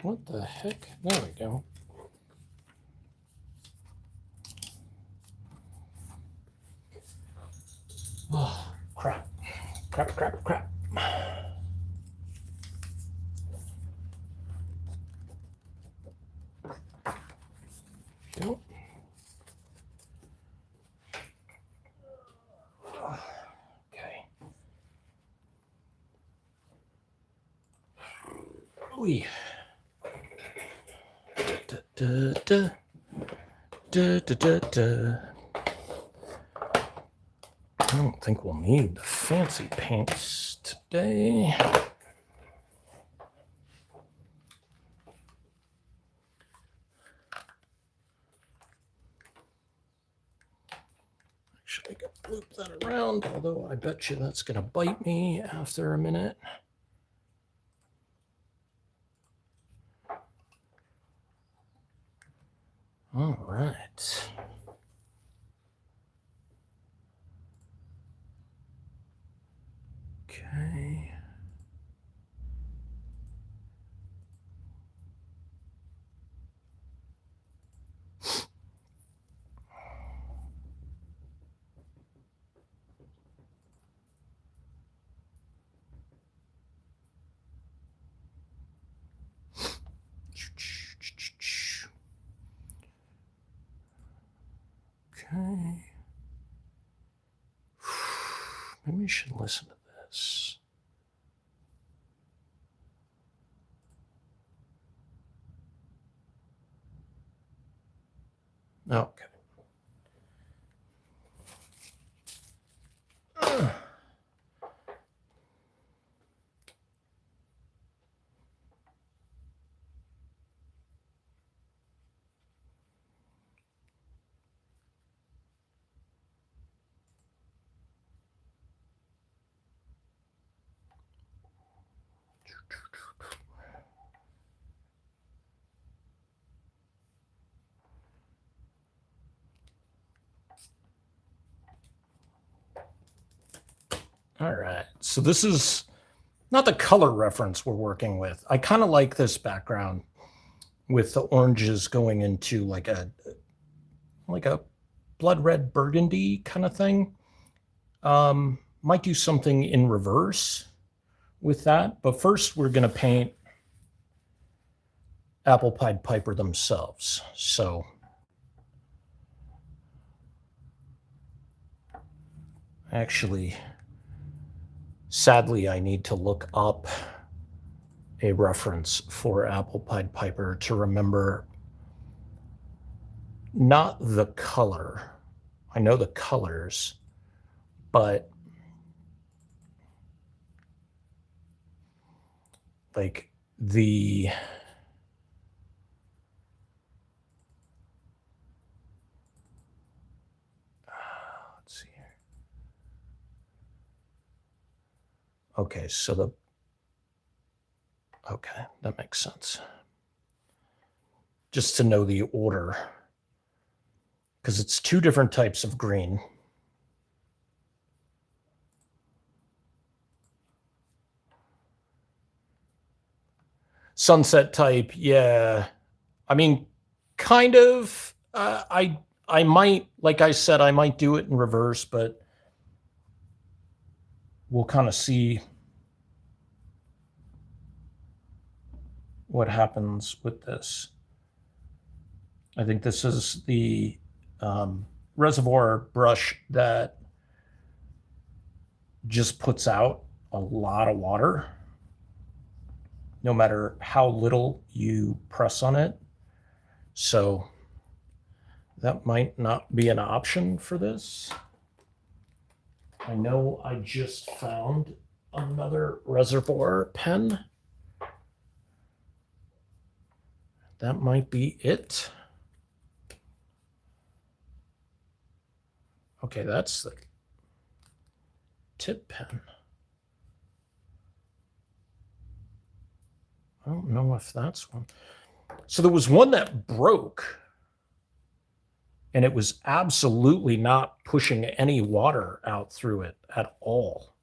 What the heck? There we go. Oh, crap. Crap. Go. Okay. Ooh. I don't think we'll need the fancy paints today. Actually, I could loop that around, although I bet you that's going to bite me after a minute. All right. Okay. Okay. Maybe we should listen to this. Okay. All right. So this is not the color reference we're working with. I kind of like this background with the oranges going into like a blood red burgundy kind of thing. Might do something in reverse with that. But first we're going to paint Apple Pied Piper themselves. So actually, sadly, I need to look up a reference for Apple Pied Piper to remember not the color. I know the colors, but like the let's see here. Okay, so okay, that makes sense. Just to know the order, because it's two different types of green. Sunset type, yeah. I mean, kind of. I might, like I said, I might do it in reverse, but we'll kind of see what happens with this. I think this is the reservoir brush that just puts out a lot of water, no matter how little you press on it. So that might not be an option for this. I know I just found another reservoir pen. That might be it. Okay, that's the tip pen. I don't know if that's one. So there was one that broke, and it was absolutely not pushing any water out through it at all.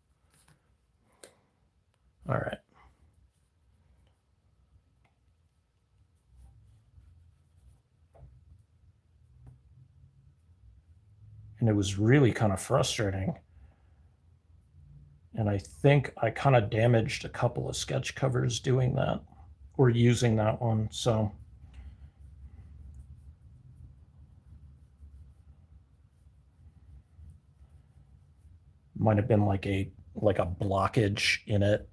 All right. And it was really kind of frustrating. And I think I kind of damaged a couple of sketch covers doing that or using that one. So might have been like a blockage in it.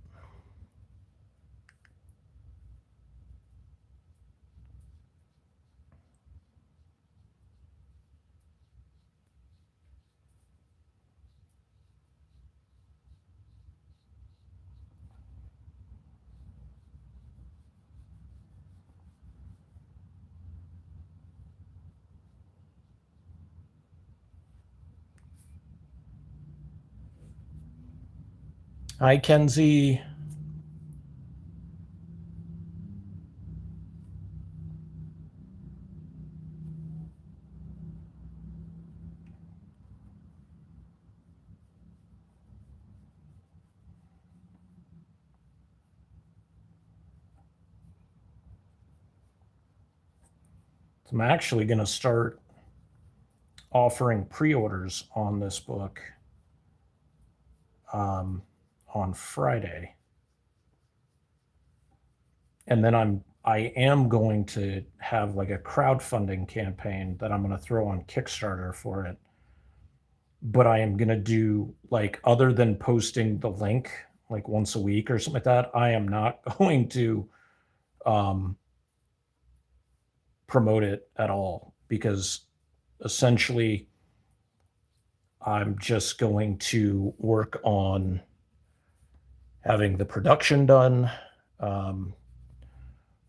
Hi, Kenzie. So I'm actually going to start offering pre-orders on this book on Friday. And then I am going to have like a crowdfunding campaign that I'm going to throw on Kickstarter for it. But I am going to do, like, other than posting the link like once a week or something like that, I am not going to promote it at all, because essentially I'm just going to work on having the production done. One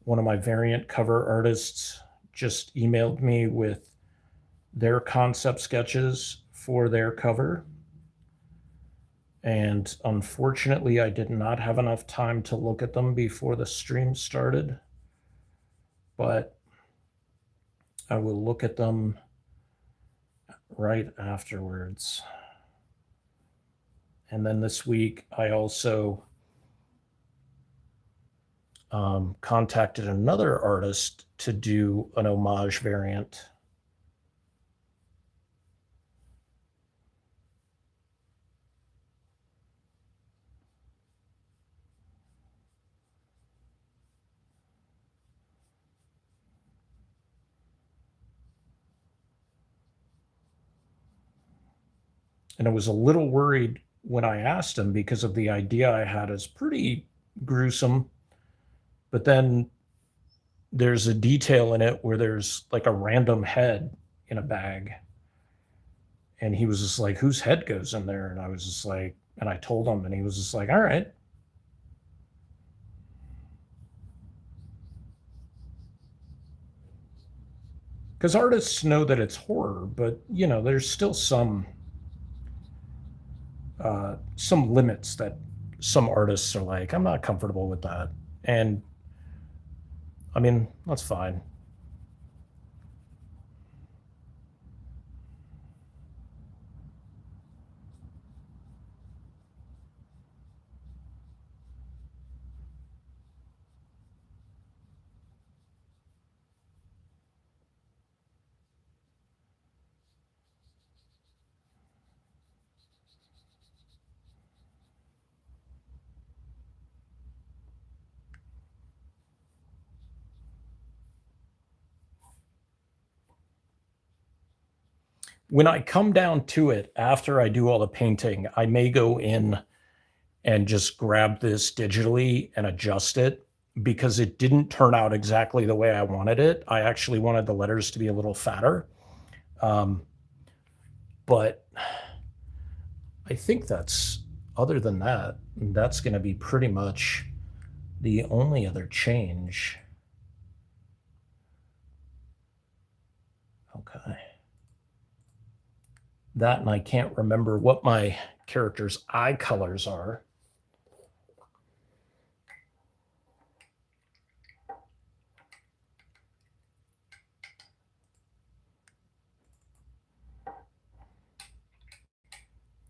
of my variant cover artists just emailed me with their concept sketches for their cover. And unfortunately, I did not have enough time to look at them before the stream started. But I will look at them right afterwards. And then this week, I also contacted another artist to do an homage variant. And I was a little worried when I asked him, because of the idea I had is pretty gruesome. But then there's a detail in it where there's like a random head in a bag. And he was just like, whose head goes in there? And I was just like, and I told him, and he was just like, all right. Because artists know that it's horror, but there's still some limits that some artists are like, I'm not comfortable with that. And I mean, that's fine. When I come down to it, after I do all the painting, I may go in and just grab this digitally and adjust it, because it didn't turn out exactly the way I wanted it. I actually wanted the letters to be a little fatter. But I think other than that, that's going to be pretty much the only other change. Okay. That, and I can't remember what my character's eye colors are.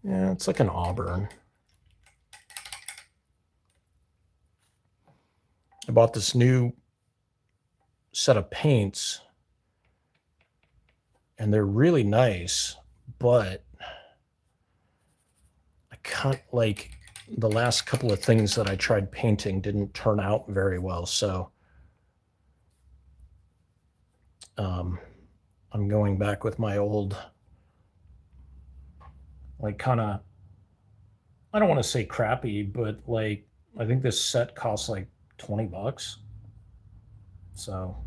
Yeah, it's like an auburn. I bought this new set of paints, and they're really nice, but I can't, like, the last couple of things that I tried painting didn't turn out very well. So I'm going back with my old, like, kind of, I don't want to say crappy, but like, I think this set costs like $20. So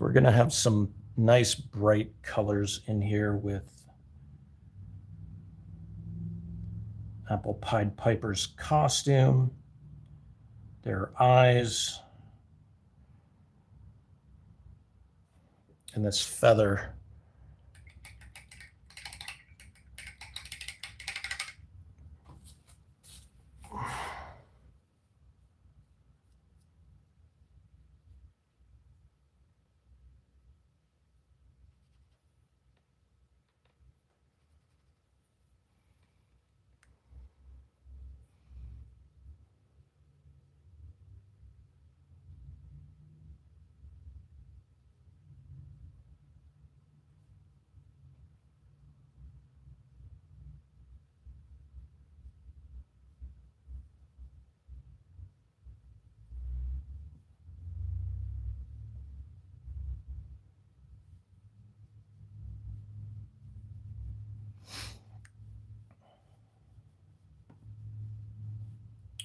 we're going to have some nice bright colors in here with Apple Pied Piper's costume, their eyes, and this feather.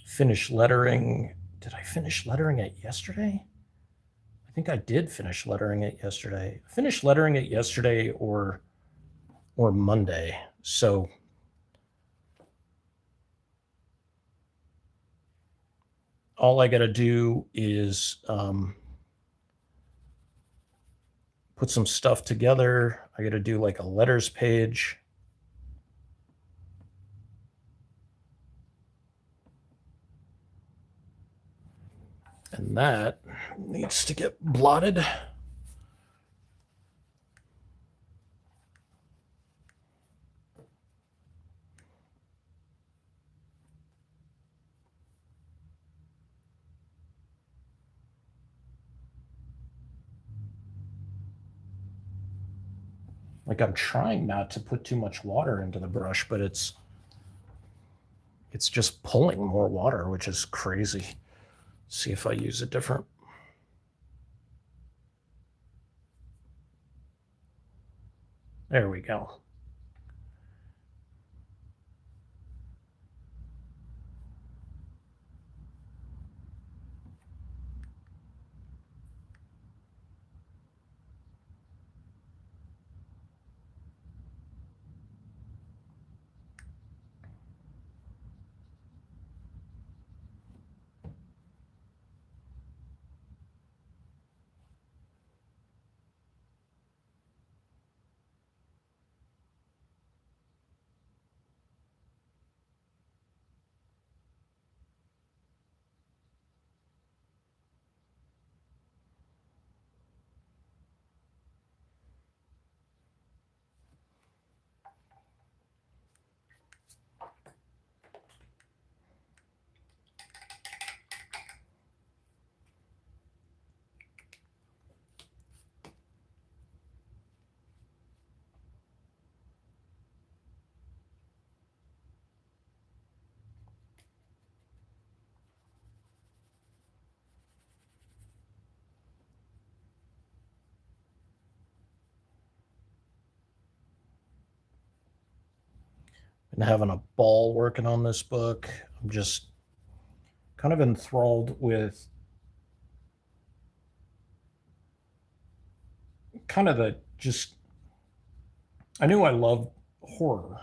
Finish lettering. Did I finish lettering it yesterday? I think I did finish lettering it yesterday. I finished lettering it yesterday or Monday. So all I got to do is put some stuff together. I got to do like a letters page. And that needs to get blotted. Like, I'm trying not to put too much water into the brush, but it's just pulling more water, which is crazy. See if I use a different. There we go. Been having a ball working on this book. I'm just kind of enthralled with kind of the just. I knew I loved horror,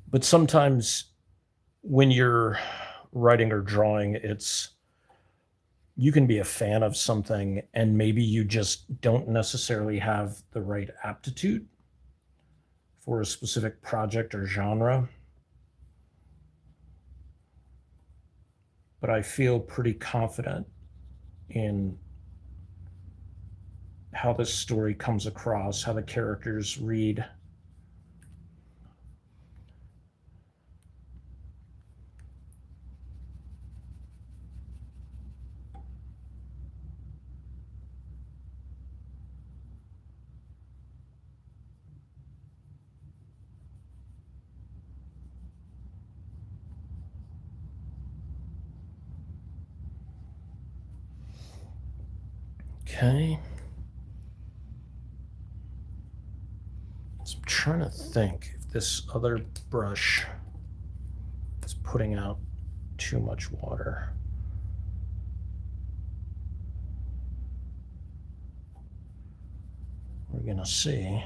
but sometimes when you're writing or drawing, it's you can be a fan of something and maybe you just don't necessarily have the right aptitude for a specific project or genre. But I feel pretty confident in how this story comes across, how the characters read. Okay. So I'm trying to think if this other brush is putting out too much water. We're gonna see.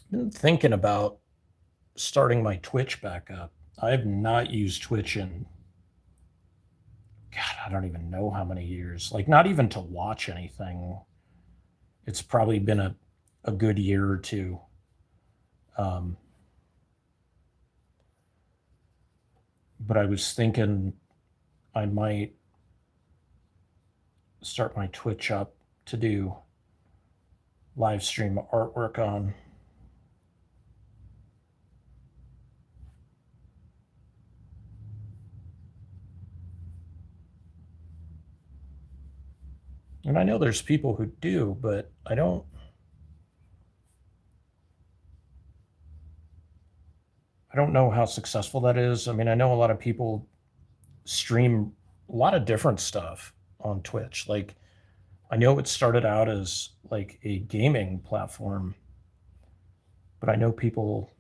I've been thinking about starting my Twitch back up. I have not used Twitch in, God, I don't even know how many years. Like, not even to watch anything. It's probably been a good year or two. But I was thinking I might start my Twitch up to do live stream artwork on. And I know there's people who do, but I don't know how successful that is. I mean, I know a lot of people stream a lot of different stuff on Twitch. Like, I know it started out as like a gaming platform, but I know people,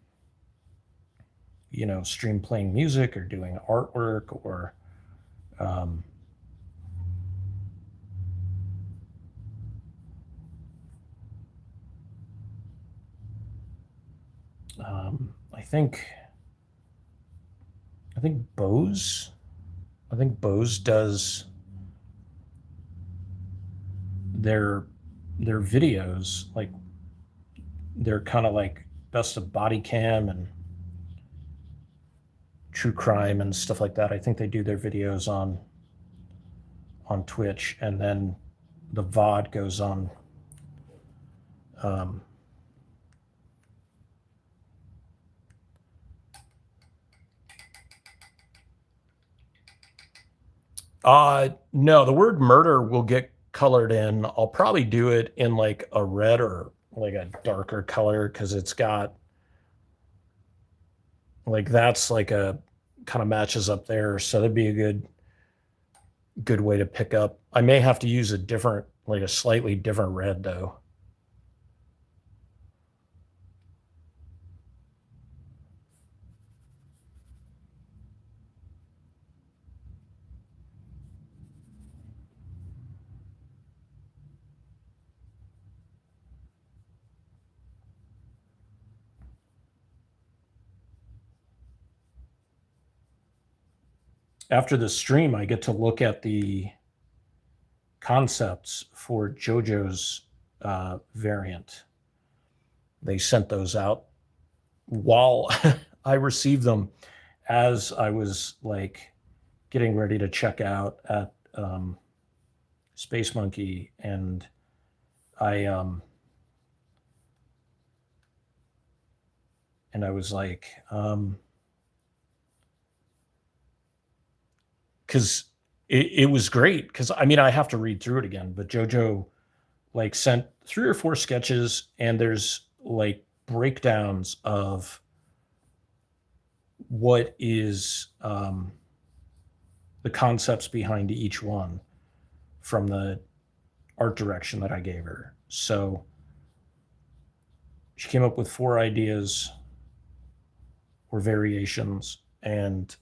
stream playing music or doing artwork or um, I think Bose. I think Bose does their videos, like they're kind of like best of body cam and true crime and stuff like that. I think they do their videos on Twitch, and then the VOD goes on. Um, no, the word murder will get colored in. I'll probably do it in like a red or like a darker color because it's got like that's like a kind of matches up there. So that'd be a good way to pick up. I may have to use a different, like a slightly different red though. After the stream, I get to look at the concepts for JoJo's variant. They sent those out while I received them as I was like getting ready to check out at Space Monkey, and I was like, because it was great. Because I mean, I have to read through it again, but JoJo like sent 3 or 4 sketches, and there's like breakdowns of what is the concepts behind each one from the art direction that I gave her. So she came up with 4 ideas or variations, and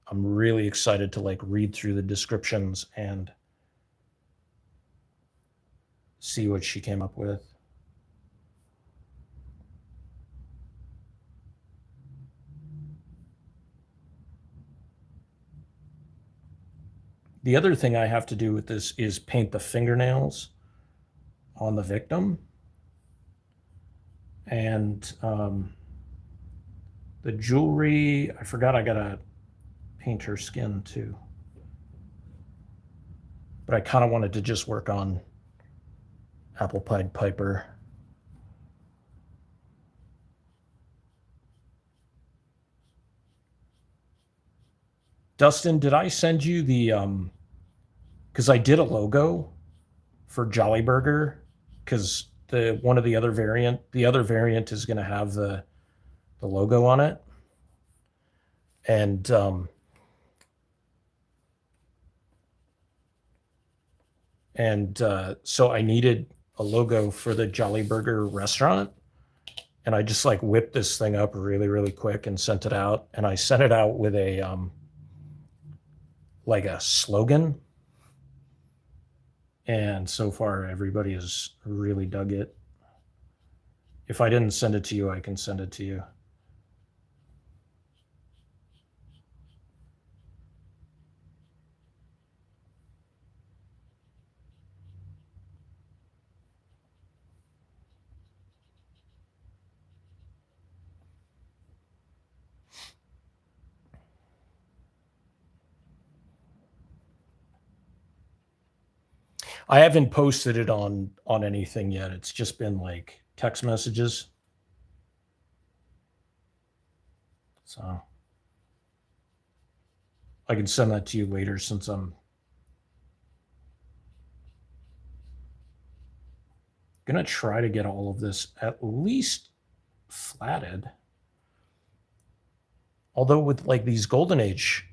I'm really excited to like read through the descriptions and see what she came up with. The other thing I have to do with this is paint the fingernails on the victim. And the jewelry, I forgot I gotta paint her skin too. But I kind of wanted to just work on Apple Pied Piper. Dustin, did I send you the because I did a logo for Jolly Burger, because the other variant is going to have the logo on it, and so I needed a logo for the Jolly Burger restaurant, and I just like whipped this thing up really quick and sent it out, and I sent it out with a like a slogan. And so far, everybody has really dug it. If I didn't send it to you, I can send it to you. I haven't posted it on anything yet. It's just been like text messages. So I can send that to you later, since I'm gonna try to get all of this at least flatted. Although with like these Golden Age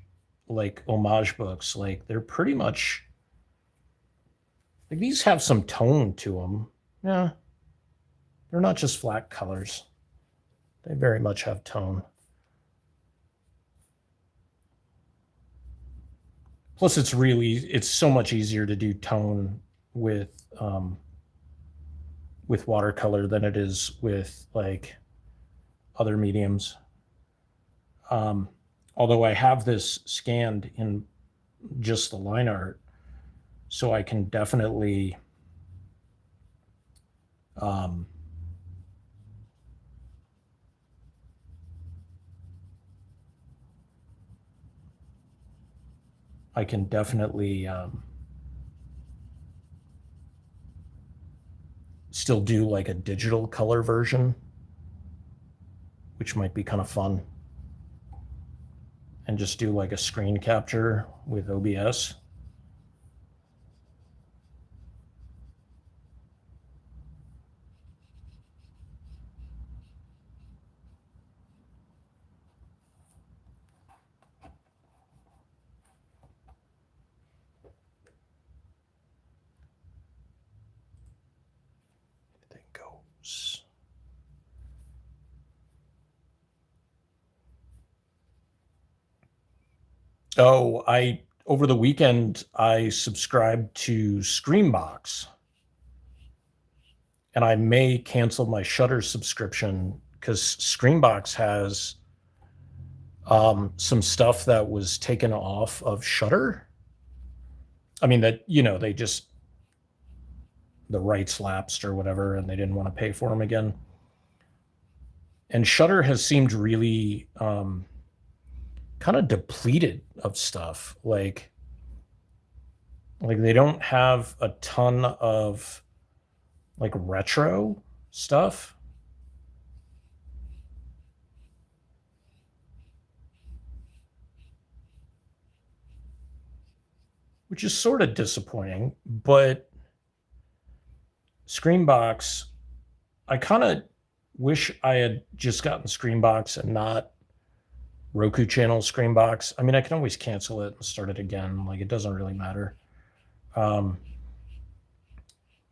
like homage books, like they're pretty much like, these have some tone to them. Yeah, they're not just flat colors. They very much have tone. Plus, it's so much easier to do tone with watercolor than it is with like other mediums. Although I have this scanned in just the line art, so I can definitely still do like a digital color version, which might be kind of fun, and just do like a screen capture with OBS. Everything goes. Oh, over the weekend I subscribed to Screambox, and I may cancel my Shutter subscription because Screambox has some stuff that was taken off of Shutter. I mean, that, they just, the rights lapsed or whatever, and they didn't want to pay for them again. And Shutter has seemed really kind of depleted of stuff. Like they don't have a ton of like retro stuff. Which is sort of disappointing, but Screambox, I kind of wish I had just gotten Screambox and not Roku channel Screambox. I mean, I can always cancel it and start it again. Like, it doesn't really matter.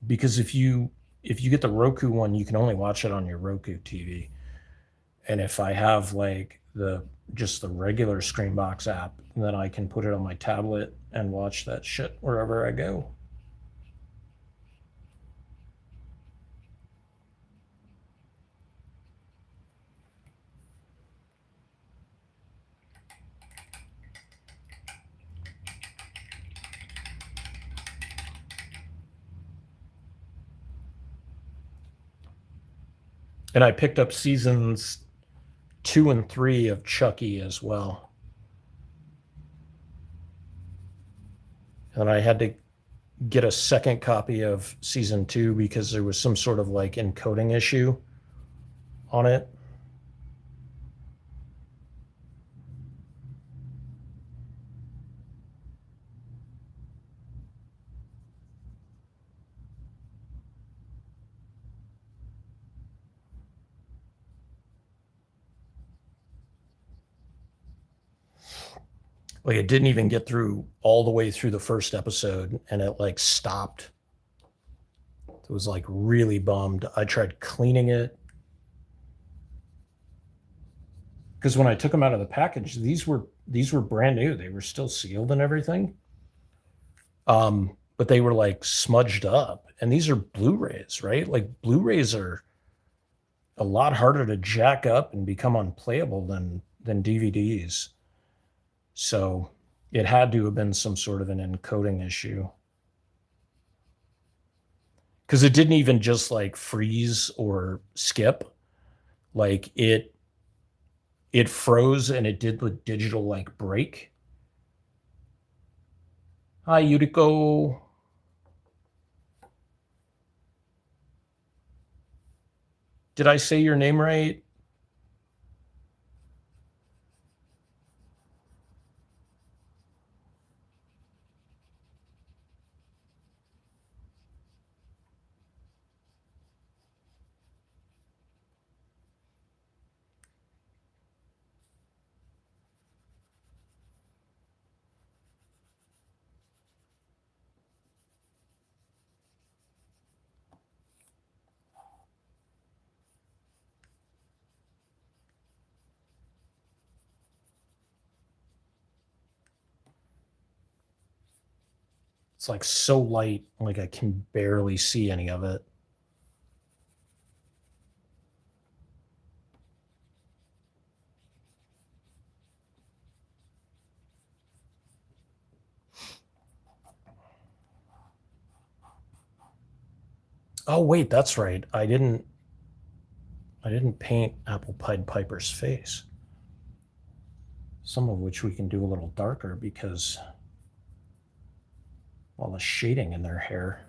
Because if you get the Roku one, you can only watch it on your Roku TV. And if I have like just the regular Screenbox app, and then I can put it on my tablet and watch that shit wherever I go. And I picked up seasons 2 and 3 of Chucky as well. And I had to get a second copy of season 2 because there was some sort of like encoding issue on it. Like it didn't even get through all the way through the first episode, and it like stopped. It was like really bummed. I tried cleaning it because when I took them out of the package, these were brand new. They were still sealed and everything. But they were like smudged up, and these are Blu-rays, right? Like Blu-rays are a lot harder to jack up and become unplayable than DVDs. So it had to have been some sort of an encoding issue. Because it didn't even just like freeze or skip. Like it froze and it did the digital like break. Hi, Yuriko. Did I say your name right? It's like so light, like I can barely see any of it. Oh wait, that's right. I didn't paint Apple Pied Piper's face. Some of which we can do a little darker because all the shading in their hair.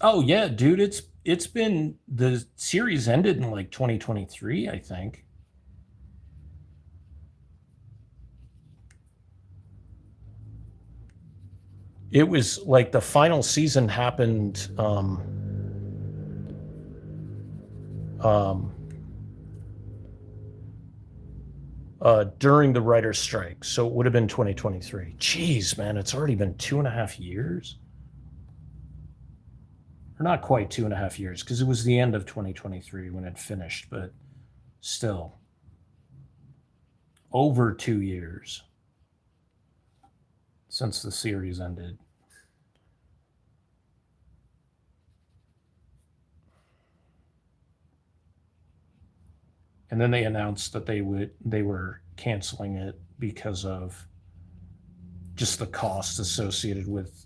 Oh yeah, dude, it's been, the series ended in like 2023, I think. It was like the final season happened during the writer's strike. So it would have been 2023. Jeez, man, it's already been 2.5 years. Or not quite 2.5 years, because it was the end of 2023 when it finished, but still over 2 years since the series ended. And then they announced that they were canceling it because of just the costs associated with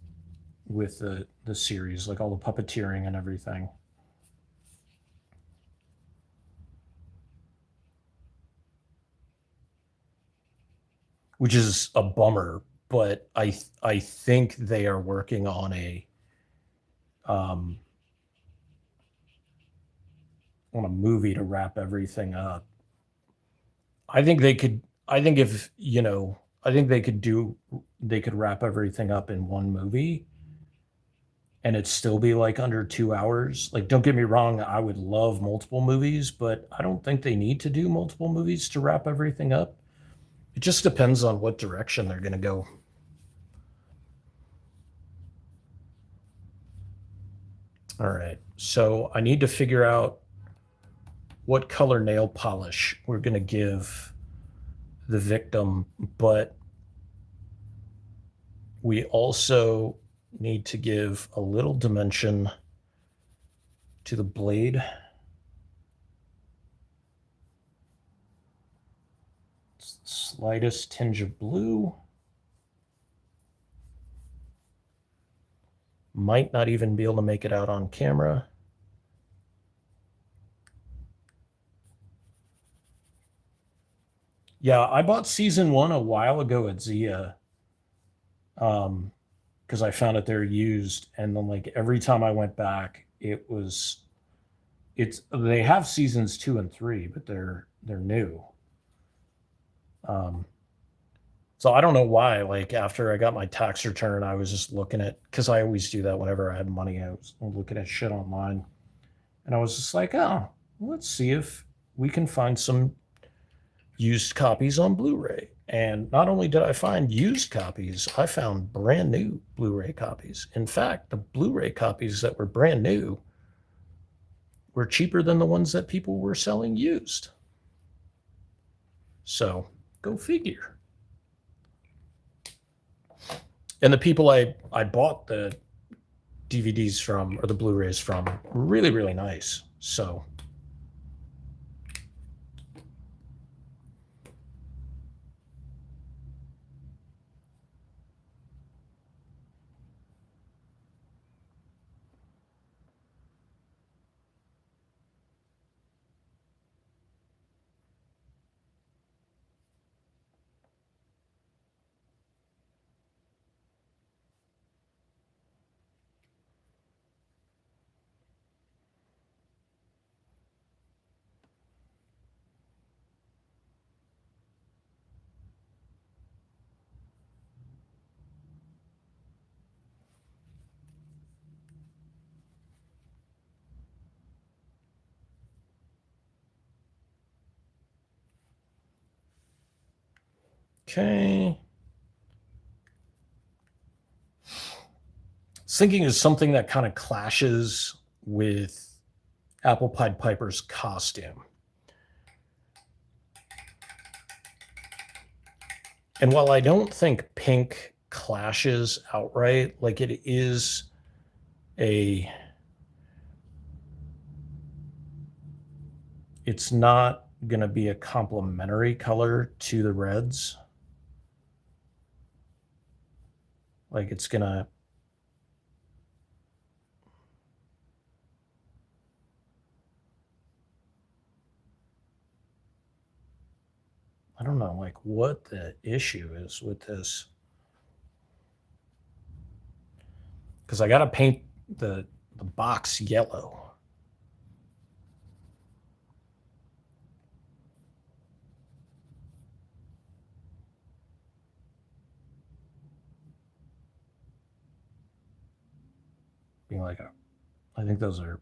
the series, like all the puppeteering and everything. Which is a bummer, but I think they are working on a movie to wrap everything up. I think they could. I think if I think they could wrap everything up in one movie, and it'd still be like under 2 hours. Like, don't get me wrong, I would love multiple movies, but I don't think they need to do multiple movies to wrap everything up. It just depends on what direction they're going to go. All right, so I need to figure out what color nail polish we're going to give the victim, but we also need to give a little dimension to the blade. It's the slightest tinge of blue. Might not even be able to make it out on camera. Yeah, I bought season 1 a while ago at Zia, because I found it there used, and then like every time I went back, they have seasons 2 and 3, but they're new. Um, so I don't know why. Like after I got my tax return, I was just looking at, because I always do that whenever I had money. I was looking at shit online, and I was just like, oh, let's see if we can find some used copies on Blu-ray. And not only did I find used copies, I found brand new Blu-ray copies. In fact, the Blu-ray copies that were brand new were cheaper than the ones that people were selling used. So go figure. And the people I bought the DVDs from, or the Blu-rays from, were really, really nice. So okay. Thinking is something that kind of clashes with Apple Pied Piper's costume. And while I don't think pink clashes outright, like it's not going to be a complementary color to the reds. Like it's going to, I don't know, like what the issue is with this. Because I got to paint the box yellow. Being like, I think those are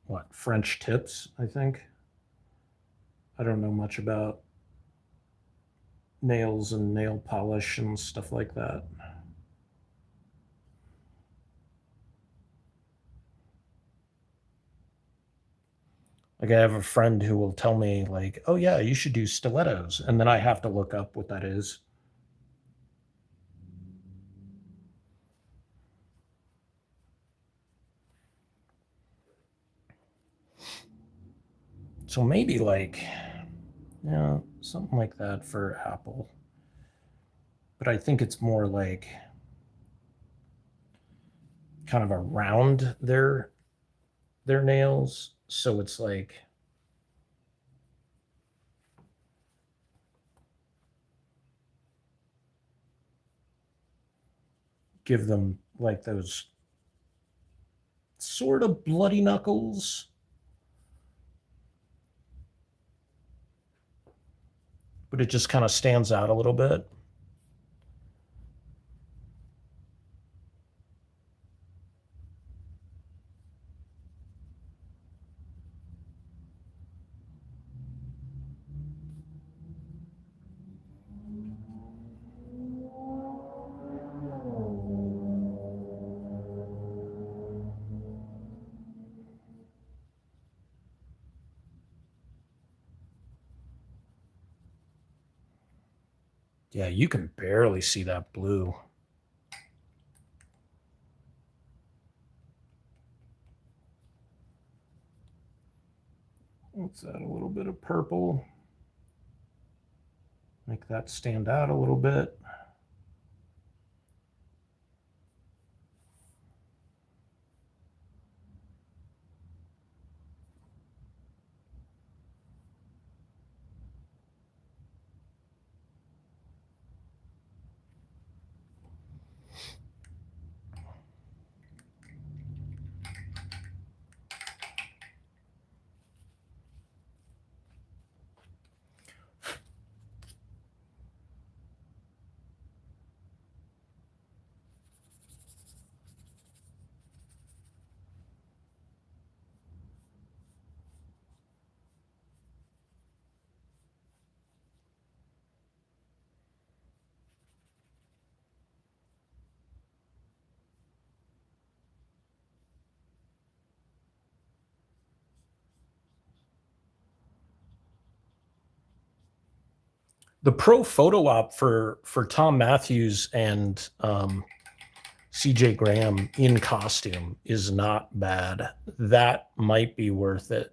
what, French tips, I think. I don't know much about nails and nail polish and stuff like that. Like I have a friend who will tell me like, "Oh yeah, you should do stilettos," and then I have to look up what that is. So maybe like, yeah, something like that for Apple. But I think it's more like kind of around their nails, so it's like give them like those sort of bloody knuckles, but it just kind of stands out a little bit. Yeah, you can barely see that blue. Let's add a little bit of purple. Make that stand out a little bit. The pro photo op for Tom Matthews and CJ Graham in costume is not bad. That might be worth it.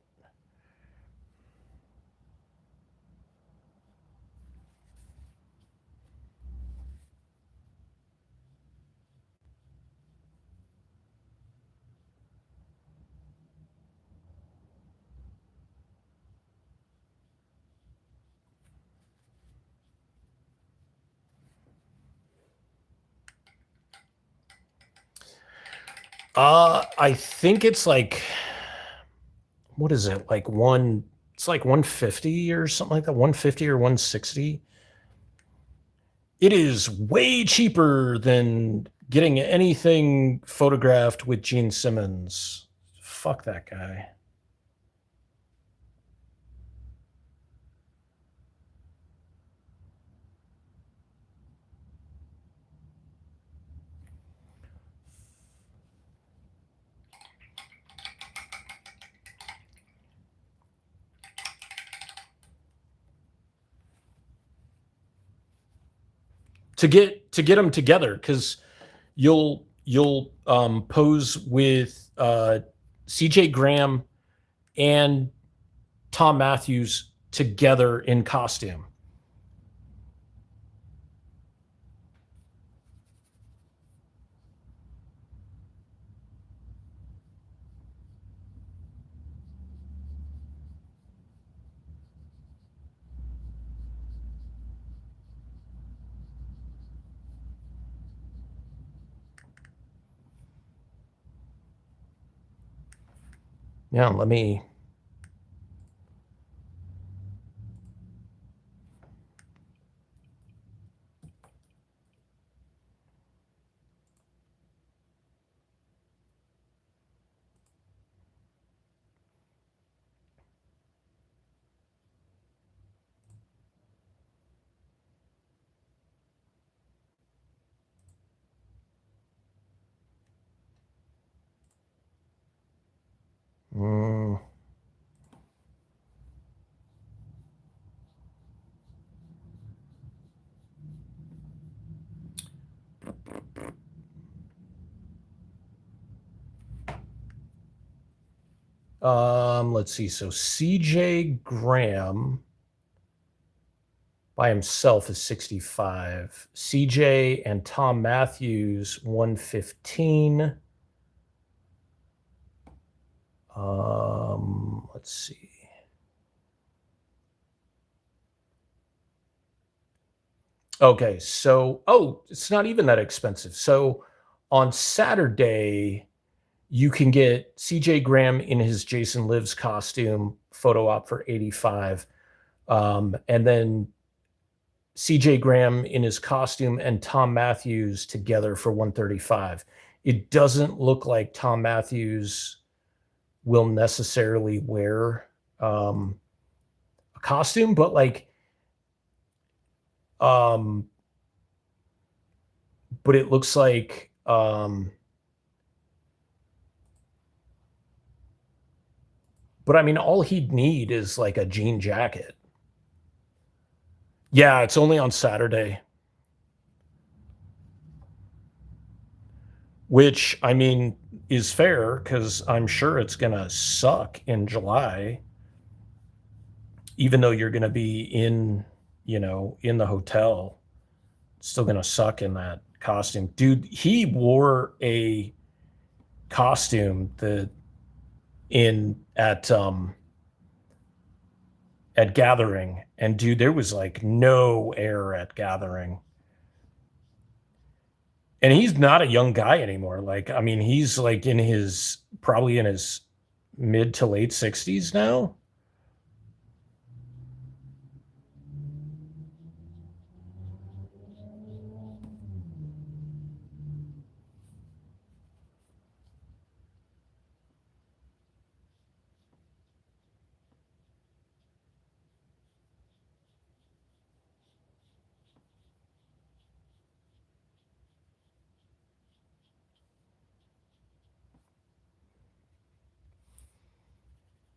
I think it's like, what is it? Like it's like 150 or something like that. 150 or 160. It is way cheaper than getting anything photographed with Gene Simmons. Fuck that guy. To get them together, because you'll pose with CJ Graham and Tom Matthews together in costume. Yeah, let me. Mm, let's see. So CJ Graham by himself is 65. CJ and Tom Matthews 115. Let's see. Okay, so it's not even that expensive. So on Saturday, you can get CJ Graham in his Jason Lives costume photo op for 85. And then CJ Graham in his costume and Tom Matthews together for 135. It doesn't look like Tom Matthews will necessarily wear a costume, but like, but it looks like, but I mean, all he'd need is like a jean jacket. Yeah, it's only on Saturday. which I mean is fair because I'm sure it's going to suck in July, even though you're going to be in the hotel. It's still going to suck in that costume. Dude, he wore a costume that in at Gathering, and dude, there was like no air at Gathering. And he's not a young guy anymore. Like, I mean, he's like probably in his mid to late 60s now.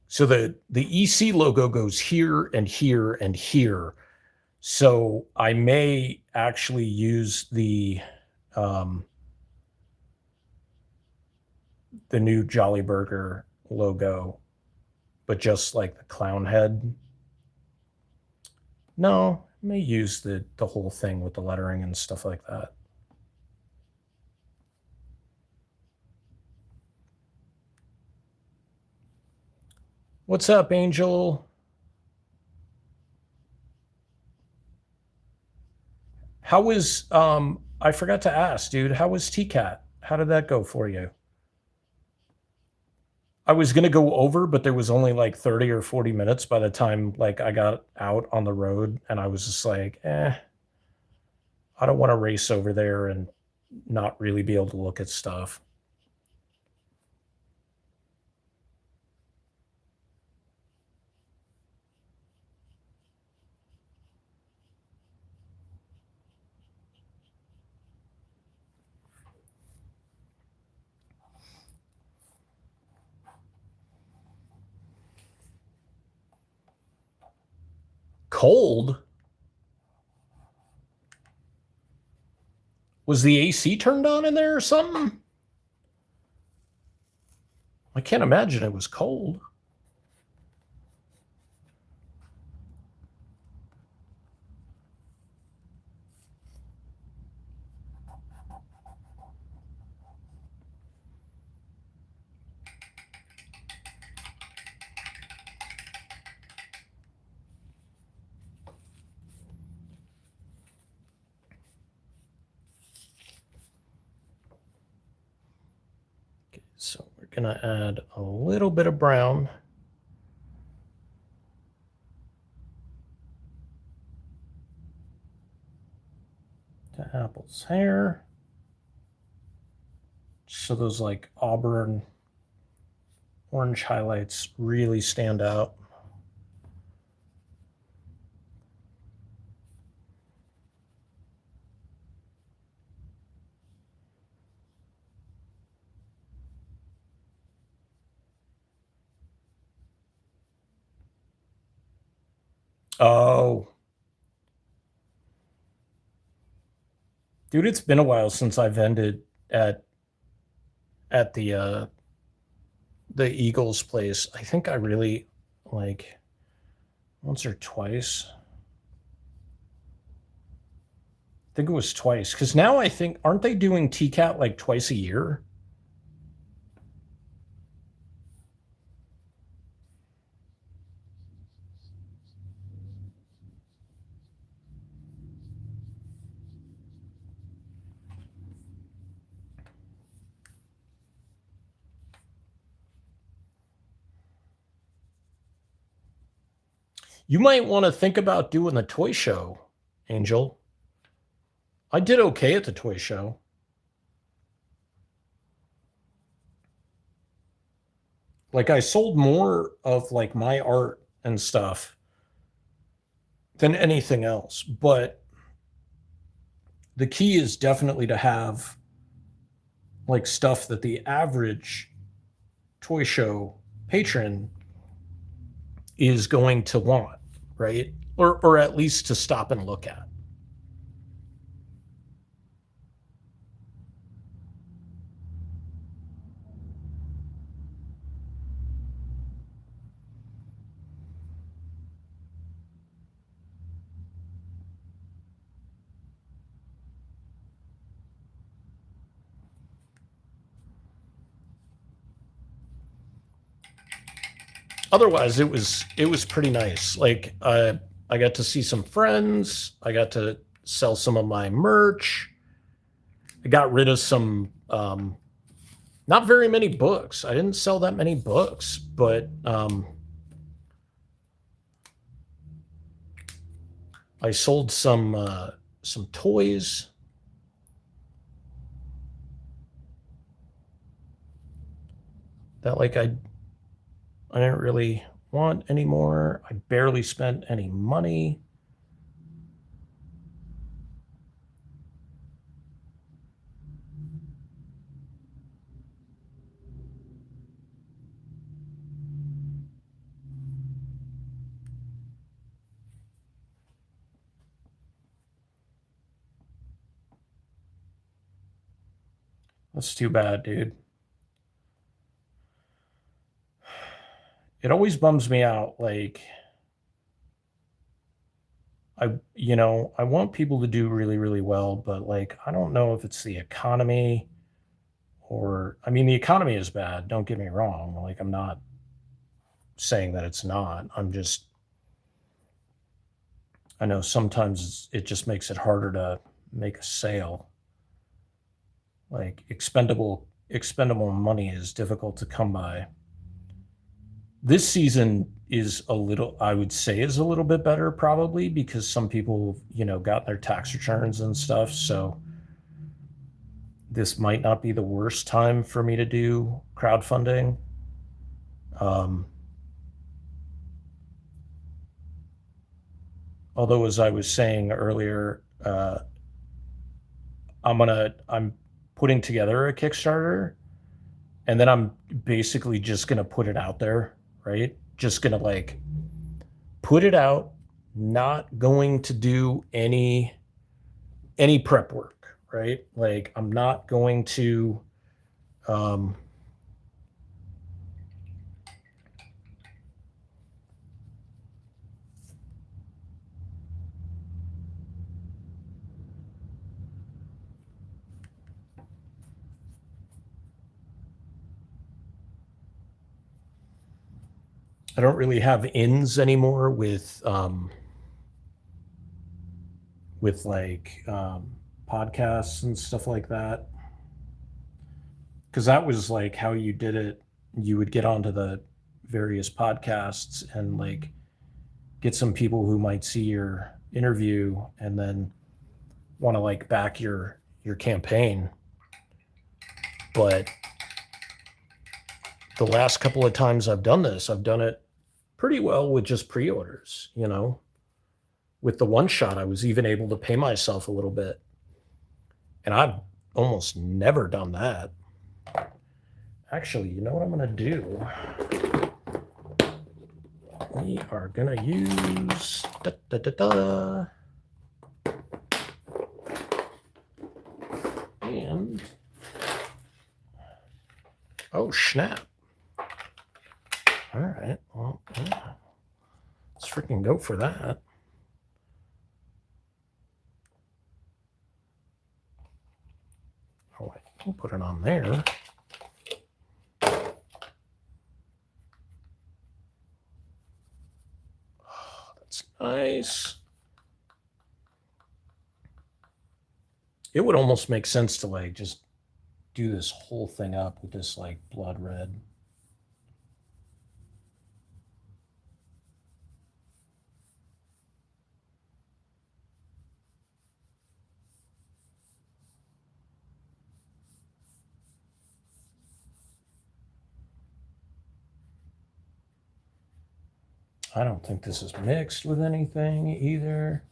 So the EC logo goes here and here and here. So I may actually use the new Jolly Burger logo, but just like the clown head. No, I may use the whole thing with the lettering and stuff like that. What's up, Angel? How was I forgot to ask, dude, how was TCAT? How did that go for you? I was gonna go over, but there was only like 30 or 40 minutes by the time like I got out on the road, and I was just like, I don't want to race over there and not really be able to look at stuff. Cold? Was the AC turned on in there or something? I can't imagine it was cold. Okay, so we're gonna add a little bit of brown. To Apple's hair. So those like auburn orange highlights really stand out. Oh, dude, it's been a while since I've ended at the Eagles place. I think I really like once or twice. I think it was twice because now I think aren't they doing TCAT like twice a year? You might want to think about doing the toy show, Angel. I did okay at the toy show. Like I sold more of like my art and stuff than anything else, but the key is definitely to have like stuff that the average toy show patron is going to want, right? Or at least to stop and look at. otherwise it was pretty nice. Like I got to see some friends. I got to sell some of my merch. I got rid of some not very many books. I didn't sell that many books, but I sold some toys. That like I didn't really want anymore. I barely spent any money. That's too bad, dude. It always bums me out. Like, I want people to do really, really well, but like, I don't know if it's the economy or, I mean, the economy is bad. Don't get me wrong. Like, I'm not saying that it's not. I know sometimes it just makes it harder to make a sale. Like, expendable money is difficult to come by. This season is a little, I would say, is a little bit better probably because some people, got their tax returns and stuff. So this might not be the worst time for me to do crowdfunding. Although, as I was saying earlier, I'm putting together a Kickstarter, and then I'm basically just gonna put it out there, right? Just gonna like put it out, not going to do any prep work, right? Like I'm not going to um I don't really have ins anymore with like podcasts and stuff like that. Because that was like how you did it. You would get onto the various podcasts and like get some people who might see your interview and then want to like back your campaign. But the last couple of times I've done this, I've done it pretty well with just pre-orders. With the one shot, I was even able to pay myself a little bit. And I've almost never done that. Actually, you know what I'm going to do? We are going to use and oh, snap. All right. Well, yeah. Let's freaking go for that. Oh, I'll put it on there. Oh, that's nice. It would almost make sense to like just do this whole thing up with this like blood red. I don't think this is mixed with anything either.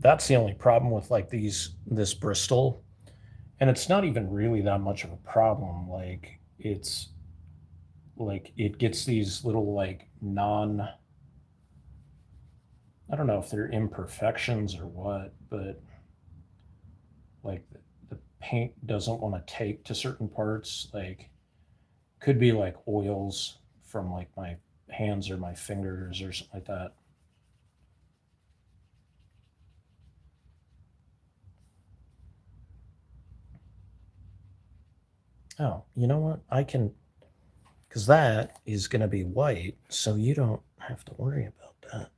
That's the only problem with like this Bristol. And it's not even really that much of a problem. Like it's like it gets these little like I don't know if they're imperfections or what, but like the paint doesn't want to take to certain parts. Like could be like oils from like my hands or my fingers or something like that. Oh, you know what? I can, because that is going to be white, so you don't have to worry about that.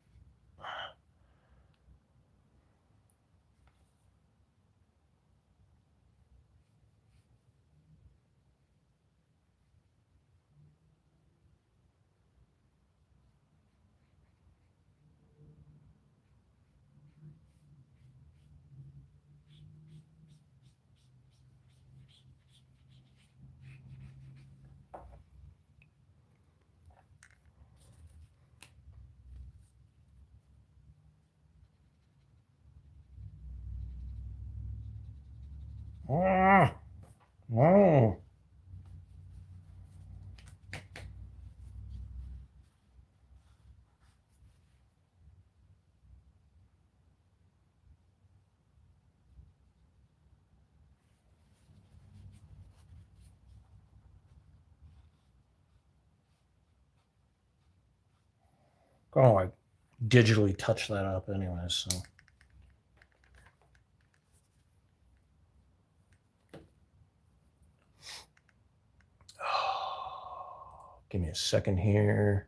Ah, oh. Oh, I digitally touch that up anyway, so. Give me a second here.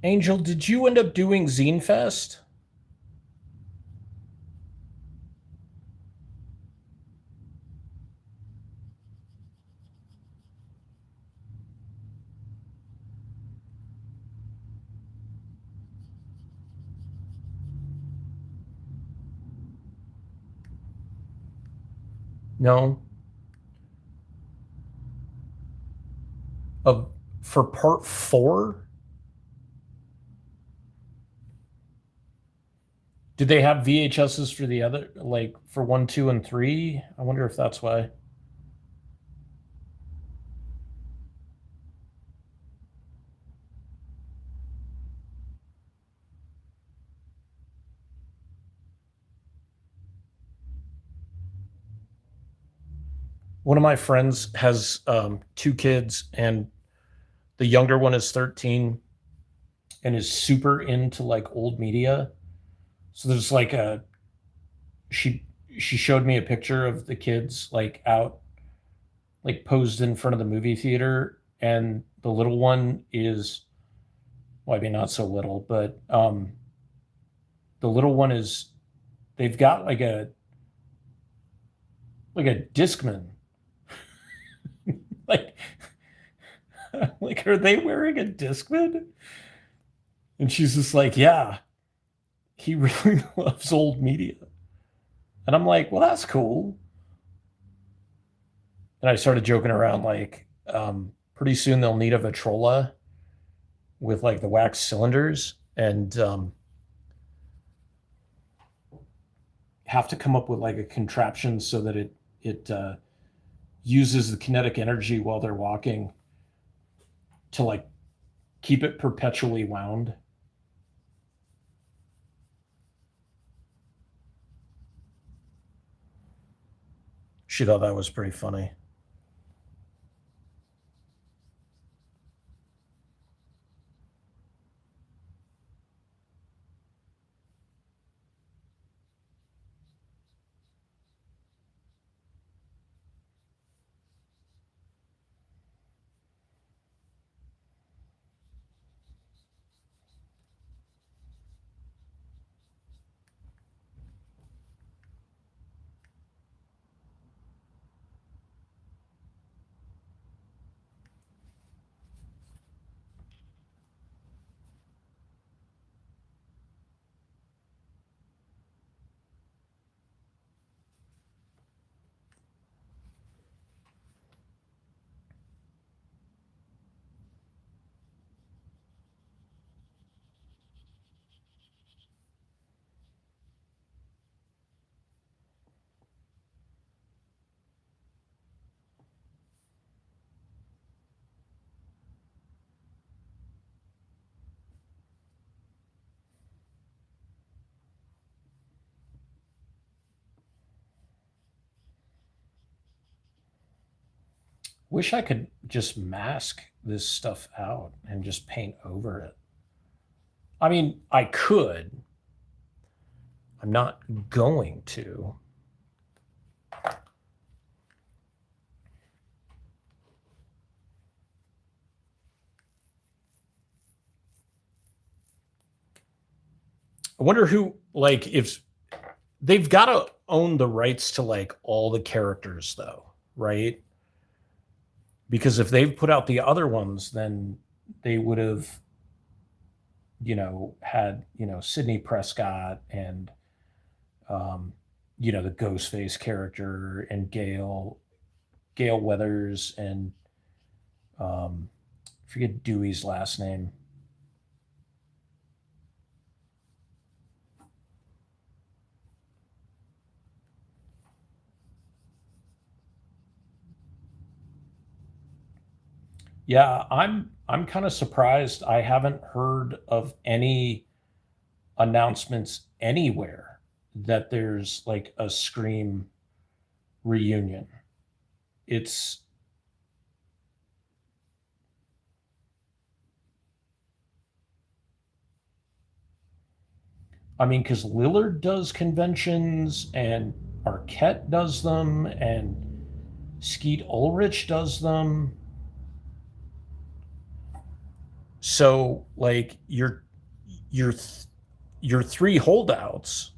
Angel, did you end up doing Zine Fest? No. Of for part 4? Do they have VHSs for the other, like for one, two, and three? I wonder if that's why. One of my friends has two kids, and the younger one is 13 and is super into like old media. So there's like a she she showed me a picture of the kids like out like posed in front of the movie theater, and the little one is, well, I mean not so little, but the little one is, they've got like a Discman. Like like are they wearing a Discman? And she's just like, yeah, he really loves old media. And I'm like, well, that's cool. And I started joking around like, pretty soon they'll need a Vitrola with like the wax cylinders, and have to come up with like a contraption so that it uses the kinetic energy while they're walking to like keep it perpetually wound. She thought that was pretty funny. Wish I could just mask this stuff out and just paint over it. I mean, I could. I'm not going to. I wonder who, like, if they've got to own the rights to like all the characters, though, right? Because if they've put out the other ones, then they would have, had, Sidney Prescott and, um, the Ghostface character and Gail Weathers and, um, I forget Dewey's last name. Yeah, I'm kind of surprised I haven't heard of any announcements anywhere that there's like a Scream reunion. It's, I mean, because Lillard does conventions and Arquette does them and Skeet Ulrich does them. So like your your three holdouts.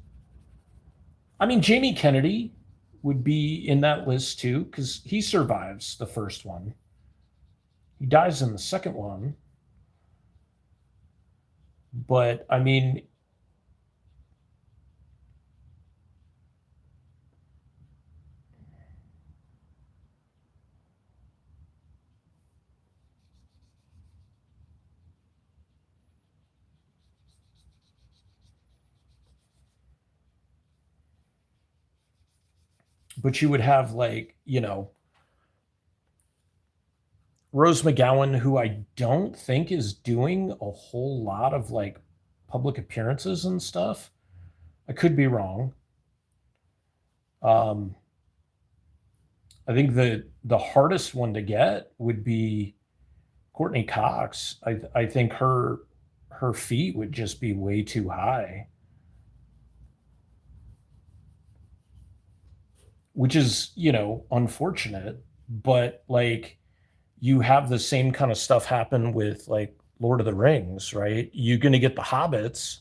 I mean, Jamie Kennedy would be in that list too because he survives the first one. He dies in the second one, but I mean, but you would have like, Rose McGowan, who I don't think is doing a whole lot of like public appearances and stuff. I could be wrong. Um, I think the hardest one to get would be Courtney Cox. I think her feet would just be way too high, which is, unfortunate, but like you have the same kind of stuff happen with like Lord of the Rings, right? You're going to get the hobbits,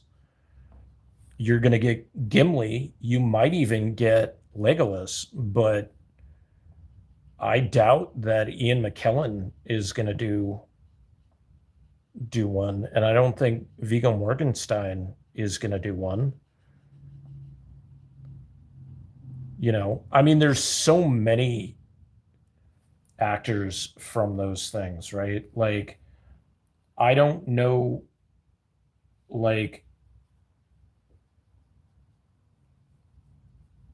you're going to get Gimli, you might even get Legolas, but I doubt that Ian McKellen is going to do one, and I don't think Viggo Morgenstein is going to do one. I mean, there's so many actors from those things, right? Like, I don't know, like,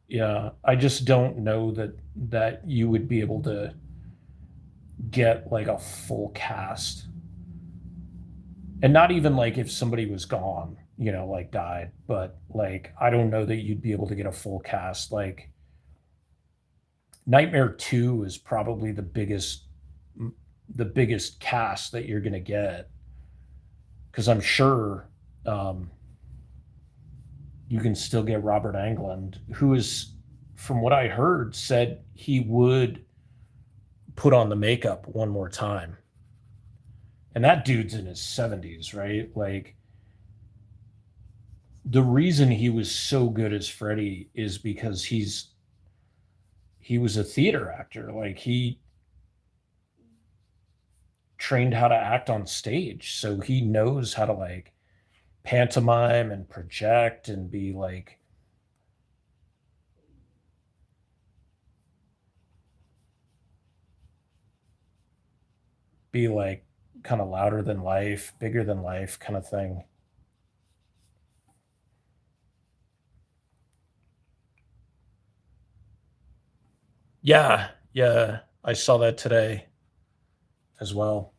yeah, I just don't know that you would be able to get like a full cast, and not even like if somebody was gone, like died, but like I don't know that you'd be able to get a full cast. Like Nightmare 2 is probably the biggest cast that you're going to get, because I'm sure you can still get Robert Englund, who is, from what I heard, said he would put on the makeup one more time. And that dude's in his 70s, right? Like, the reason he was so good as Freddy is because he was a theater actor. Like, he trained how to act on stage, so he knows how to like pantomime and project and be like kind of louder than life, bigger than life kind of thing. Yeah, yeah, I saw that today as well.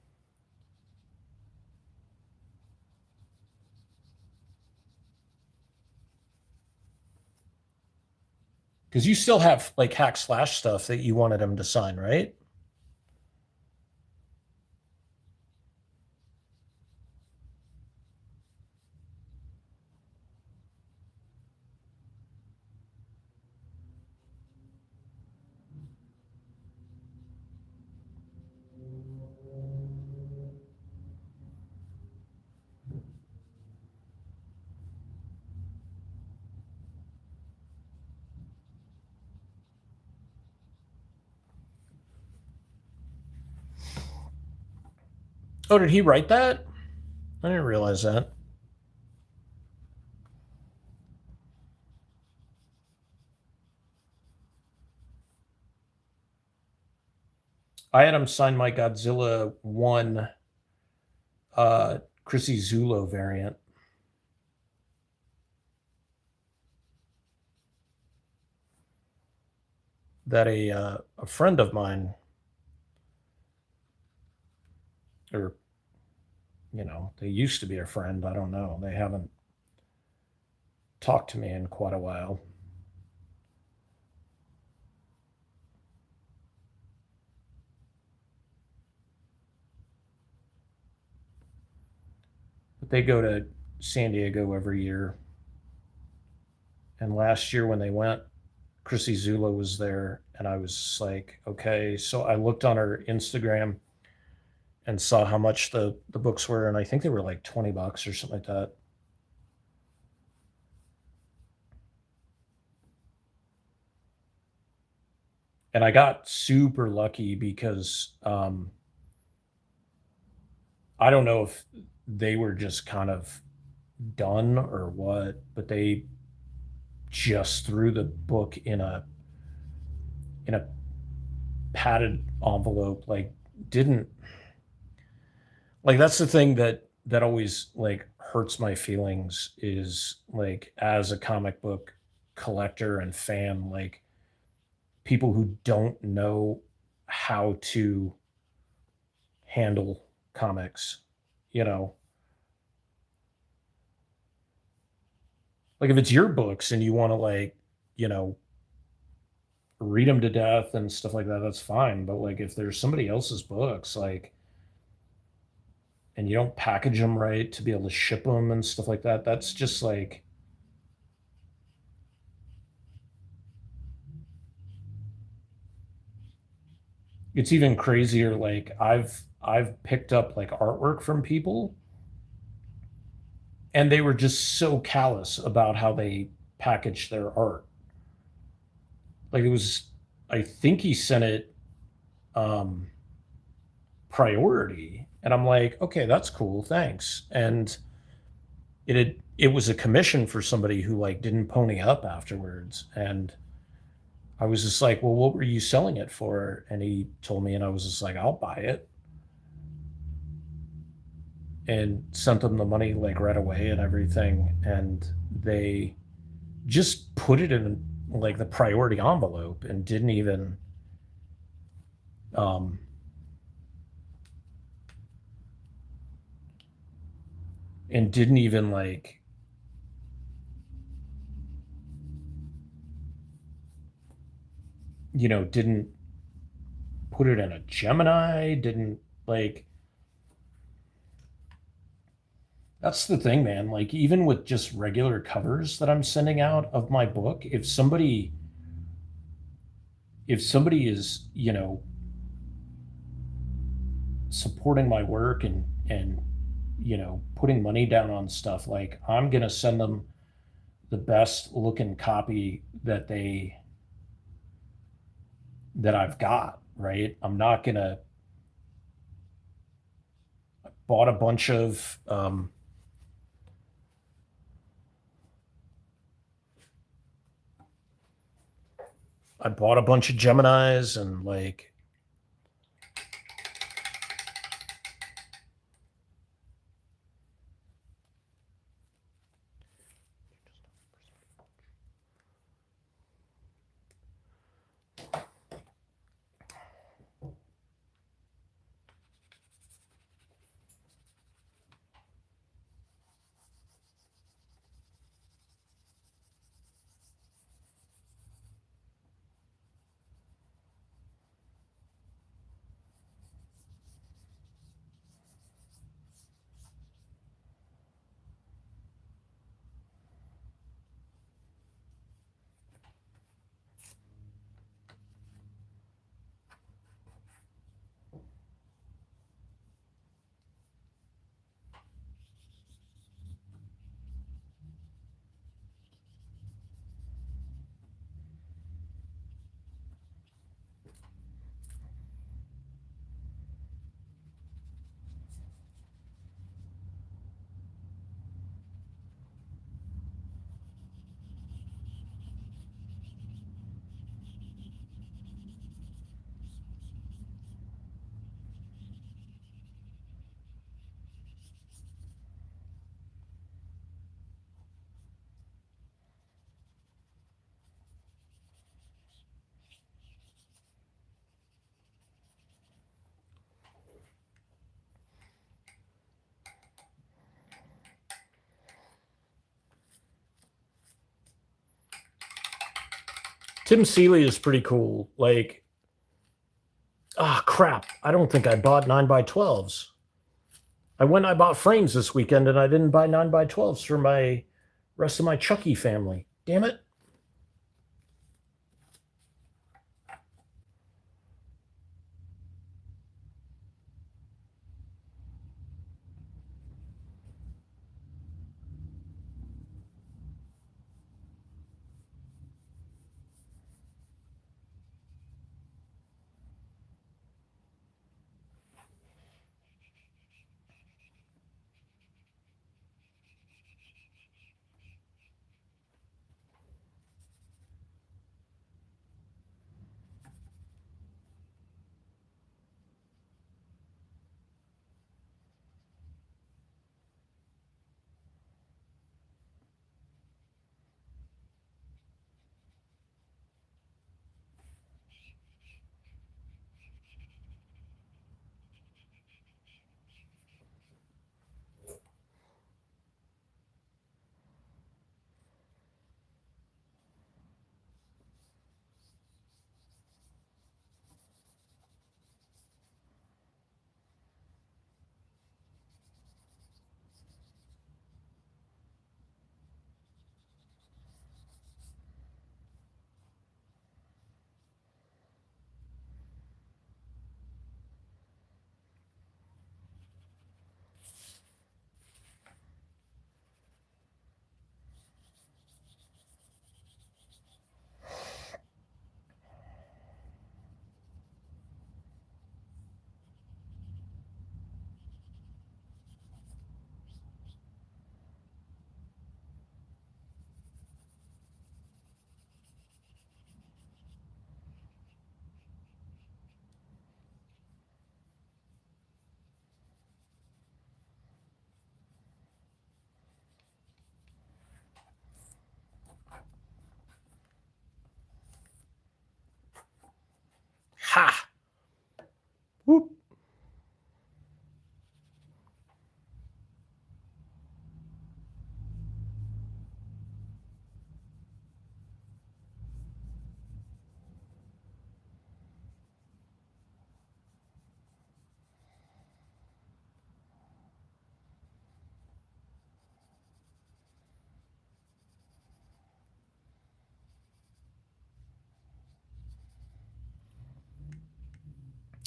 Because you still have like hack slash stuff that you wanted him to sign, right? Oh, did he write that? I didn't realize that. I had him sign my Godzilla 1 Chrissy Zulo variant that a friend of mine, or they used to be a friend. I don't know. They haven't talked to me in quite a while. But they go to San Diego every year. And last year when they went, Chrissy Zula was there, and I was like, okay. So I looked on her Instagram and saw how much the books were, and I think they were like $20 or something like that. And I got super lucky because I don't know if they were just kind of done or what, but they just threw the book in a padded envelope. Like, didn't like that's the thing that always like hurts my feelings, is like, as a comic book collector and fan, like, people who don't know how to handle comics, you know. Like if it's your books and you want to like, you know, read them to death and stuff like that, that's fine. But like if there's somebody else's books, like, and you don't package them right to be able to ship them and stuff like that, that's just like, it's even crazier. Like I've picked up like artwork from people and they were just so callous about how they packaged their art. Like it was, I think he sent it um priority. And I'm like, okay, that's cool, thanks. And it was a commission for somebody who like didn't pony up afterwards. And I was just like, well, what were you selling it for? And he told me, and I was just like, I'll buy it. And sent them the money like right away and everything. And they just put it in like the priority envelope and didn't even um and didn't even like, didn't put it in a Gemini, didn't like, that's the thing, man. Like even with just regular covers that I'm sending out of my book, if somebody is, supporting my work and putting money down on stuff, like I'm going to send them the best looking copy that I've got, right? I'm not going to bought a bunch of I bought a bunch of Geminis and like, Tim Seeley is pretty cool. Like, crap. I don't think I bought 9x12s. I bought frames this weekend and I didn't buy 9x12s for my rest of my Chucky family. Damn it.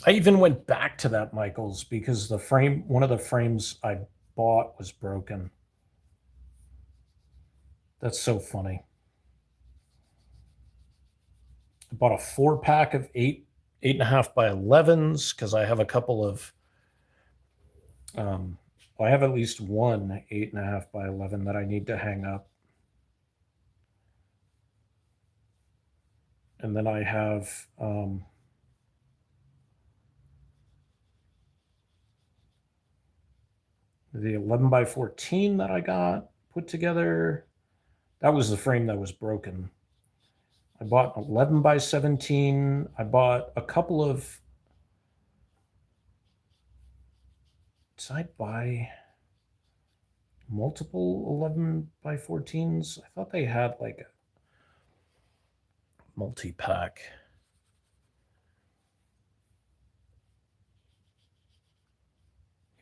I even went back to that Michaels because the frame, one of the frames I bought was broken. That's so funny. I bought a 4-pack of 8.5 by 11s because I have a couple of, I have at least one 8.5 by 11 that I need to hang up. And then I have, the 11 by 14 that I got put together. That was the frame that was broken. I bought 11 by 17. I bought a couple of, did I buy multiple 11 by 14s? I thought they had like a multi-pack.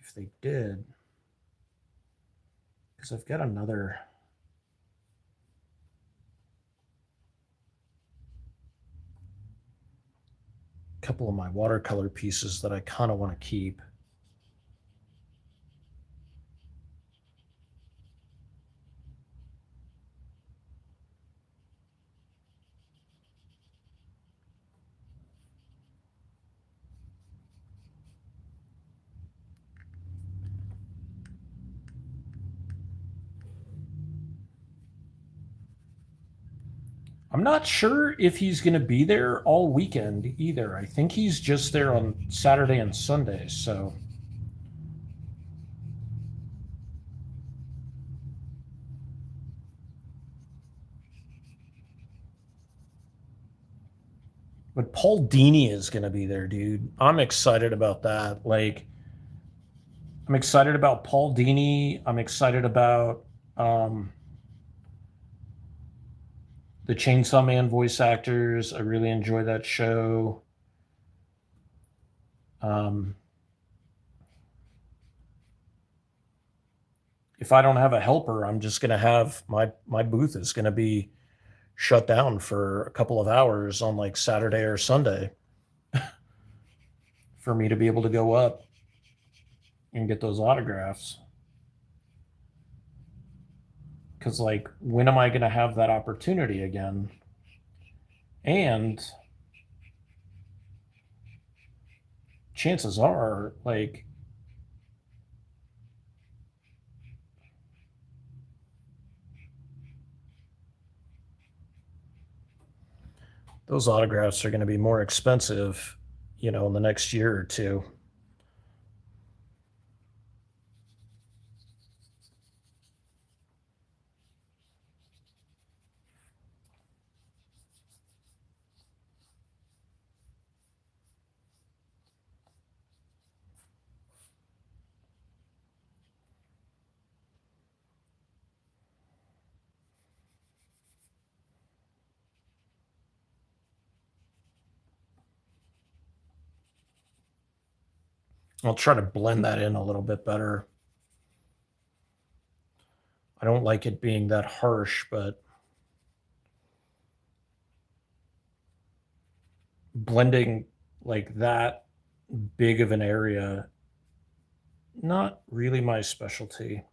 If they did, because I've got another couple of my watercolor pieces that I kind of want to keep. I'm not sure if he's going to be there all weekend either. I think he's just there on Saturday and Sunday. So but Paul Dini is going to be there, dude. I'm excited about that. Like, I'm excited about Paul Dini. I'm excited about the Chainsaw Man voice actors. I really enjoy that show. Um, if I don't have a helper, I'm just going to have my booth is going to be shut down for a couple of hours on like Saturday or Sunday for me to be able to go up and get those autographs. Because, like, when am I going to have that opportunity again? And chances are, like, those autographs are going to be more expensive, in the next year or two. I'll try to blend that in a little bit better. I don't like it being that harsh, but blending like that big of an area, not really my specialty.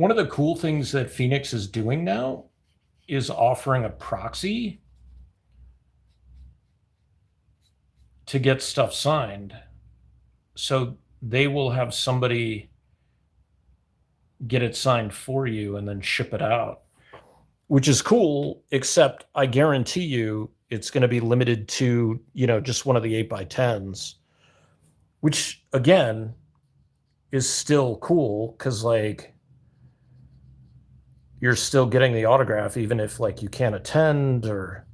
One of the cool things that Phoenix is doing now is offering a proxy to get stuff signed. So they will have somebody get it signed for you and then ship it out, which is cool, except I guarantee you it's going to be limited to, just one of the 8x10s, which again is still cool because like you're still getting the autograph even if like you can't attend or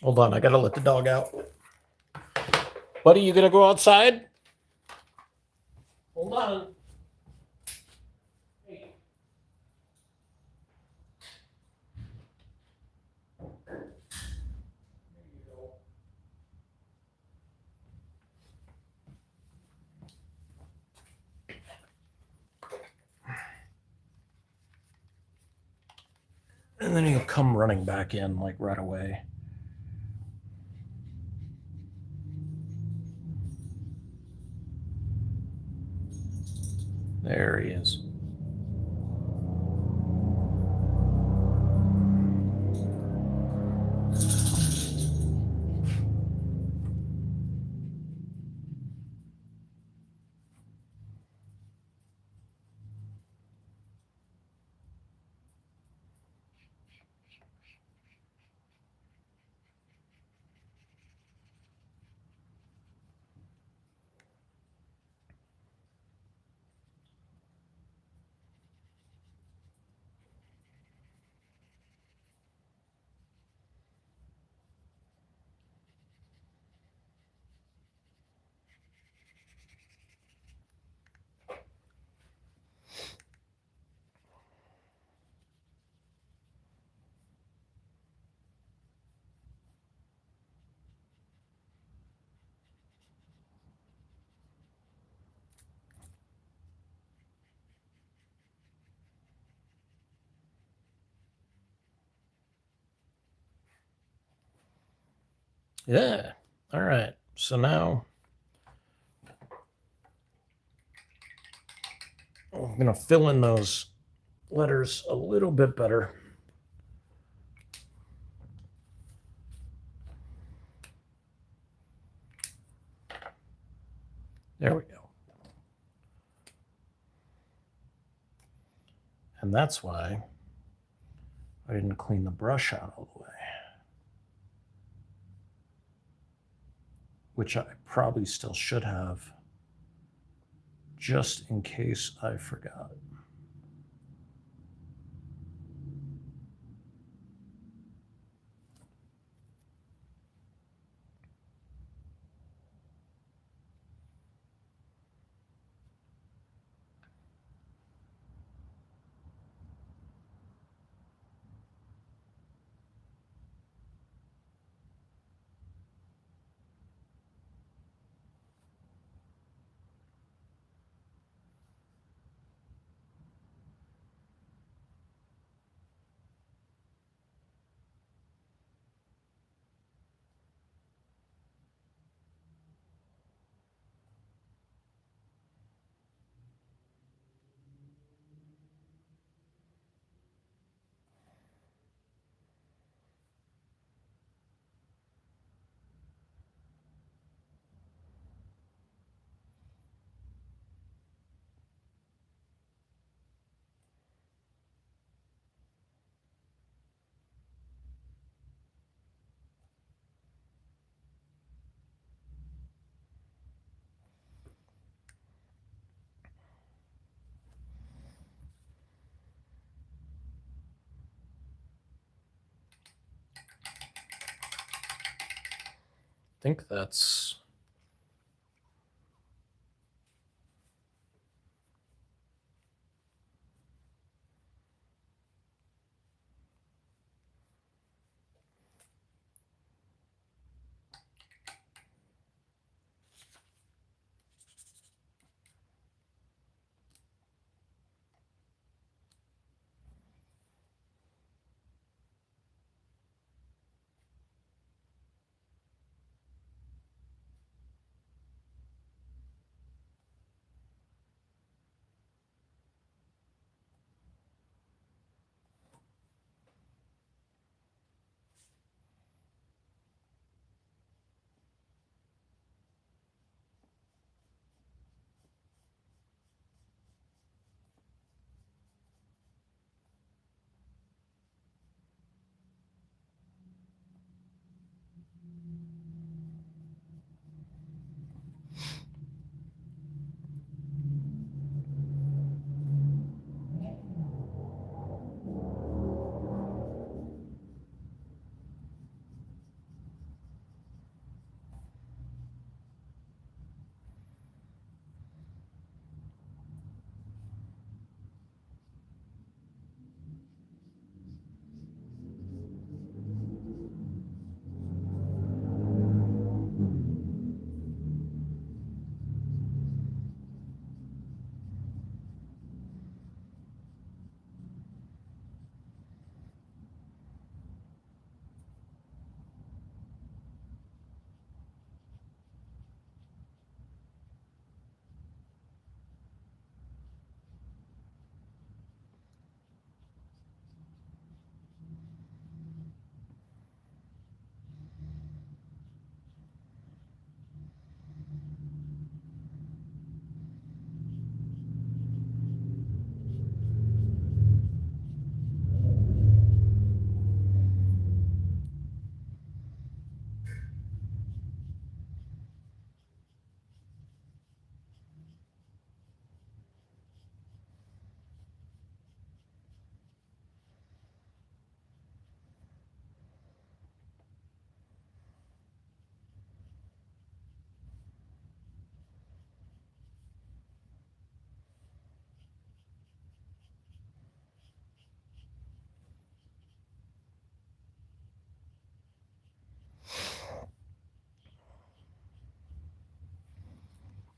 hold on, I gotta let the dog out. Buddy, you gonna go outside? Hold on. Hey. There you go. And then he'll come running back in like right away. There he is. Yeah. All right. So now I'm going to fill in those letters a little bit better. There we go. And that's why I didn't clean the brush out all the way, which I probably still should have, just in case I forgot. think that's...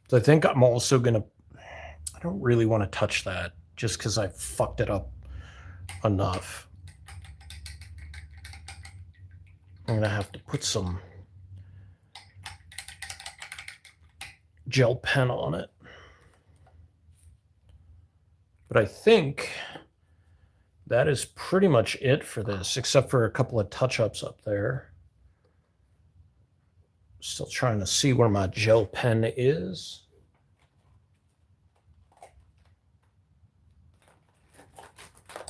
So I think I'm also gonna... I don't really want to touch that just because I fucked it up enough. I'm gonna have to put some gel pen on it. But I think that is pretty much it for this, except for a couple of touch-ups up there. Still trying to see where my gel pen is.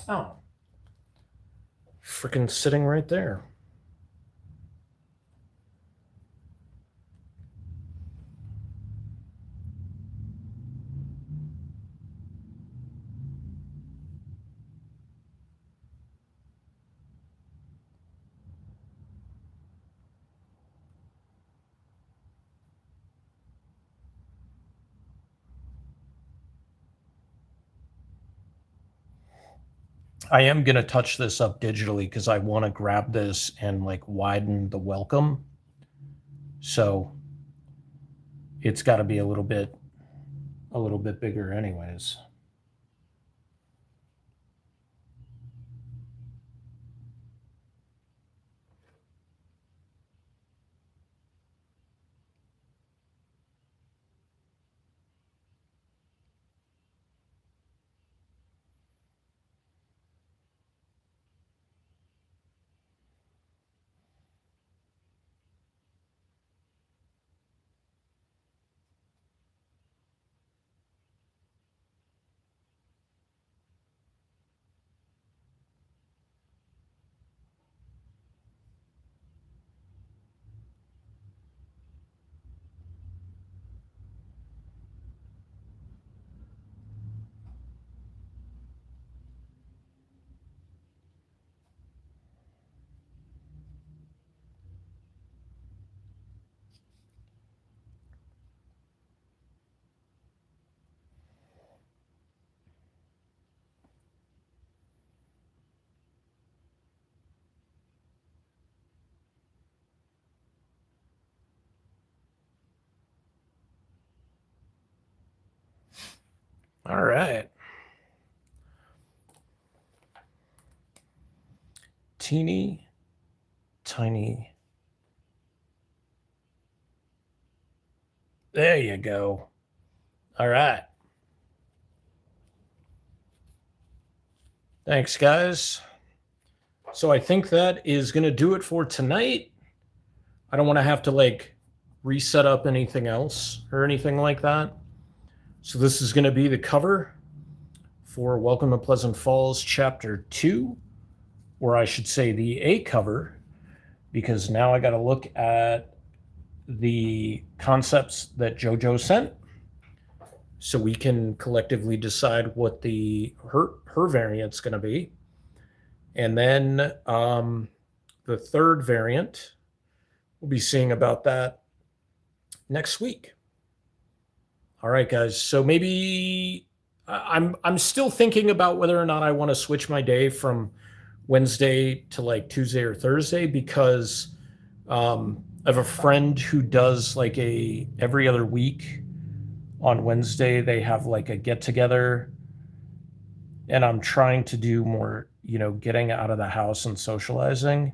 Oh. Freaking sitting right there. I am going to touch this up digitally because I want to grab this and like widen the welcome. So it's got to be a little bit bigger anyways. All right. Teeny tiny. There you go. All right. Thanks, guys. So I think that is going to do it for tonight. I don't want to have to like reset up anything else or anything like that. So this is going to be the cover for Welcome to Pleasant Falls Chapter 2, or I should say the A cover, because now I got to look at the concepts that JoJo sent so we can collectively decide what her variant's going to be. And then the third variant, we'll be seeing about that next week. All right, guys. So maybe I'm still thinking about whether or not I want to switch my day from Wednesday to like Tuesday or Thursday, because I have a friend who does like a every other week on Wednesday. They have like a get together, and I'm trying to do more, getting out of the house and socializing.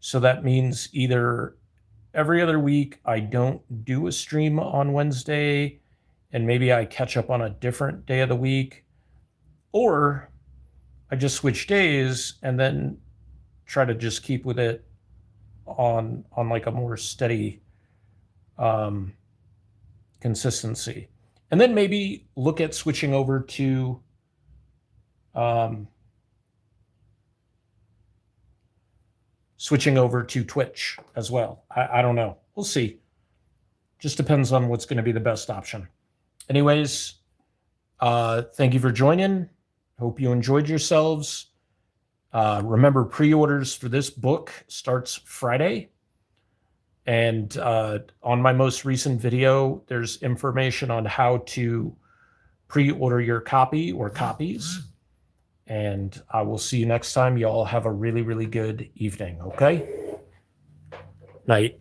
So that means either every other week I don't do a stream on Wednesday and maybe I catch up on a different day of the week, or I just switch days and then try to just keep with it on like a more steady consistency. And then maybe look at switching over to Twitch as well. I don't know. We'll see. Just depends on what's going to be the best option. Anyways, thank you for joining. Hope you enjoyed yourselves. Remember, pre-orders for this book starts Friday. And on my most recent video, there's information on how to pre-order your copy or copies. And I will see you next time. You all have a really, really good evening, okay? Night.